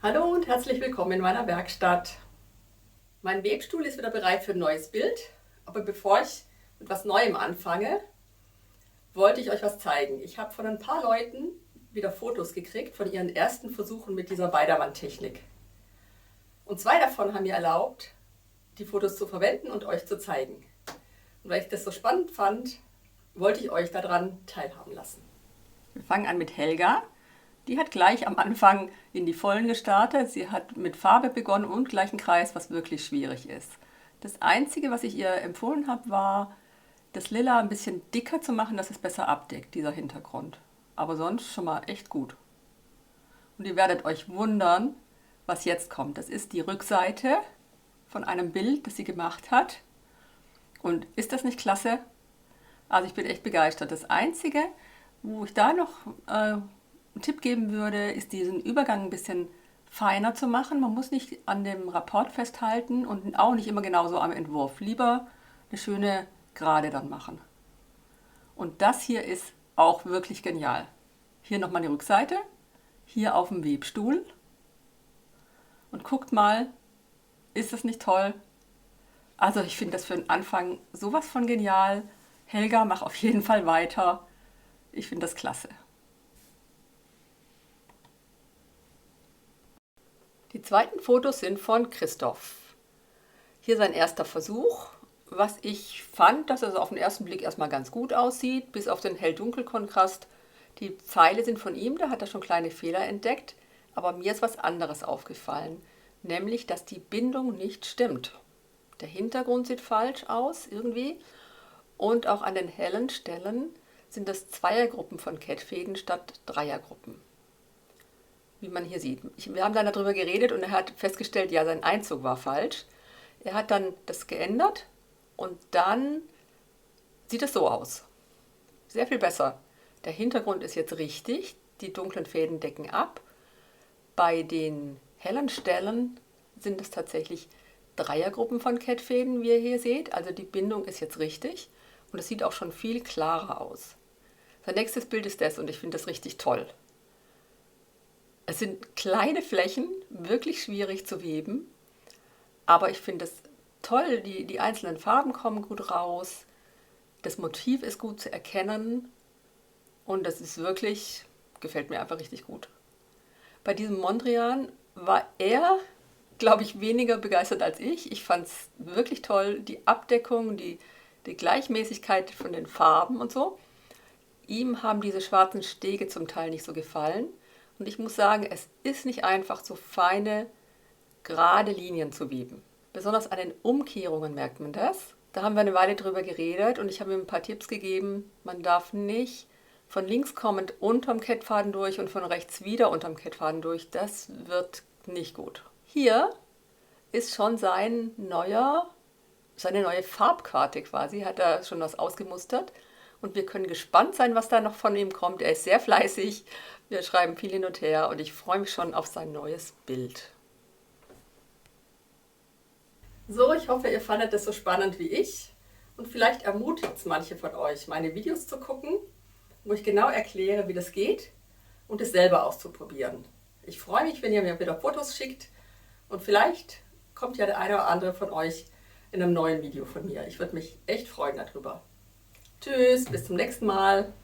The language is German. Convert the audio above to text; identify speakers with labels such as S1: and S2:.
S1: Hallo und herzlich willkommen in meiner Werkstatt. Mein Webstuhl ist wieder bereit für ein neues Bild, aber bevor ich mit was Neuem anfange, wollte ich euch was zeigen. Ich habe von ein paar Leuten wieder Fotos gekriegt von ihren ersten Versuchen mit dieser Beidermann-Technik. Und 2 davon haben mir erlaubt, die Fotos zu verwenden und euch zu zeigen. Und weil ich das so spannend fand, wollte ich euch daran teilhaben lassen. Wir fangen an mit Helga. Die hat gleich am Anfang in die Vollen gestartet. Sie hat mit Farbe begonnen und gleich einen Kreis, was wirklich schwierig ist. Das Einzige, was ich ihr empfohlen habe, war, das Lila ein bisschen dicker zu machen, dass es besser abdeckt, dieser Hintergrund. Aber sonst schon mal echt gut. Und ihr werdet euch wundern, was jetzt kommt. Das ist die Rückseite von einem Bild, das sie gemacht hat. Und ist das nicht klasse? Also ich bin echt begeistert. Das Einzige, wo ich da noch einen Tipp geben würde, ist diesen Übergang ein bisschen feiner zu machen. Man muss nicht an dem Rapport festhalten und auch nicht immer genauso am Entwurf. Lieber eine schöne Gerade dann machen. Und das hier ist auch wirklich genial. Hier nochmal die Rückseite, hier auf dem Webstuhl. Und guckt mal, ist das nicht toll? Also ich finde das für den Anfang sowas von genial. Helga, mach auf jeden Fall weiter. Ich finde das klasse. Die zweiten Fotos sind von Christoph. Hier sein erster Versuch. Was ich fand, dass es auf den ersten Blick erstmal ganz gut aussieht, bis auf den Hell-Dunkel-Kontrast. Die Pfeile sind von ihm, da hat er schon kleine Fehler entdeckt. Aber mir ist was anderes aufgefallen, nämlich, dass die Bindung nicht stimmt. Der Hintergrund sieht falsch aus irgendwie und auch an den hellen Stellen sind das Zweiergruppen von Kettfäden statt Dreiergruppen. Wie man hier sieht. Wir haben dann darüber geredet und er hat festgestellt, ja, sein Einzug war falsch. Er hat dann das geändert und dann sieht es so aus. Sehr viel besser. Der Hintergrund ist jetzt richtig, die dunklen Fäden decken ab. Bei den hellen Stellen sind es tatsächlich Dreiergruppen von Kettfäden, wie ihr hier seht. Also die Bindung ist jetzt richtig und es sieht auch schon viel klarer aus. Sein nächstes Bild ist das und ich finde das richtig toll. Es sind kleine Flächen, wirklich schwierig zu weben, aber ich finde es toll, die einzelnen Farben kommen gut raus, das Motiv ist gut zu erkennen und das ist wirklich, gefällt mir einfach richtig gut. Bei diesem Mondrian war er, glaube ich, weniger begeistert als ich. Ich fand es wirklich toll, die Abdeckung, die Gleichmäßigkeit von den Farben und so. Ihm haben diese schwarzen Stege zum Teil nicht so gefallen. Und ich muss sagen, es ist nicht einfach, so feine, gerade Linien zu weben. Besonders an den Umkehrungen merkt man das. Da haben wir eine Weile drüber geredet und ich habe ihm ein paar Tipps gegeben. Man darf nicht von links kommend unterm Kettfaden durch und von rechts wieder unterm Kettfaden durch. Das wird nicht gut. Hier ist schon seine neue Farbkarte quasi, hat er schon was ausgemustert. Und wir können gespannt sein, was da noch von ihm kommt. Er ist sehr fleißig, wir schreiben viel hin und her und ich freue mich schon auf sein neues Bild. So, ich hoffe, ihr fandet das so spannend wie ich und vielleicht ermutigt es manche von euch, meine Videos zu gucken, wo ich genau erkläre, wie das geht und es selber auszuprobieren. Ich freue mich, wenn ihr mir wieder Fotos schickt und vielleicht kommt ja der eine oder andere von euch in einem neuen Video von mir. Ich würde mich echt freuen darüber. Tschüss, bis zum nächsten Mal.